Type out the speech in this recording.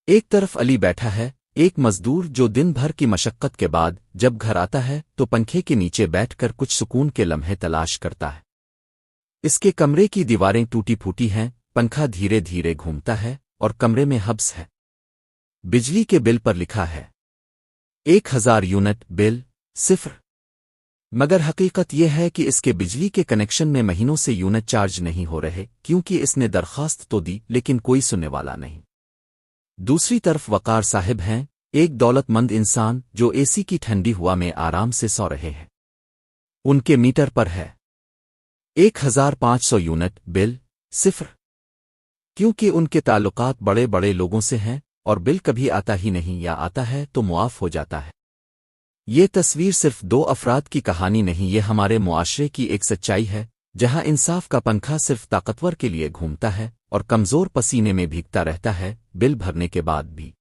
ایک طرف علی بیٹھا ہے، ایک مزدور جو دن بھر کی مشقت کے بعد جب گھر آتا ہے تو پنکھے کے نیچے بیٹھ کر کچھ سکون کے لمحے تلاش کرتا ہے۔ اس کے کمرے کی دیواریں ٹوٹی پھوٹی ہیں، پنکھا دھیرے دھیرے گھومتا ہے اور کمرے میں حبس ہے۔ بجلی کے بل پر لکھا ہے 1000 یونٹ بل، صفر۔ مگر حقیقت یہ ہے کہ اس کے بجلی کے کنیکشن میں مہینوں سے یونٹ چارج نہیں ہو رہے، کیونکہ اس نے درخواست تو دی لیکن کوئی سننے والا نہیں۔ دوسری طرف وقار صاحب ہیں، ایک دولت مند انسان جو اے سی کی ٹھنڈی ہوا میں آرام سے سو رہے ہیں۔ ان کے میٹر پر ہے 1500 یونٹ بل، صفر۔ کیونکہ ان کے تعلقات بڑے بڑے لوگوں سے ہیں اور بل کبھی آتا ہی نہیں، یا آتا ہے تو معاف ہو جاتا ہے۔ یہ تصویر صرف دو افراد کی کہانی نہیں، یہ ہمارے معاشرے کی ایک سچائی ہے جہاں انصاف کا پنکھا صرف طاقتور کے لیے گھومتا ہے اور کمزور پسینے میں بھیگتا رہتا ہے، بل بھرنے کے بعد بھی۔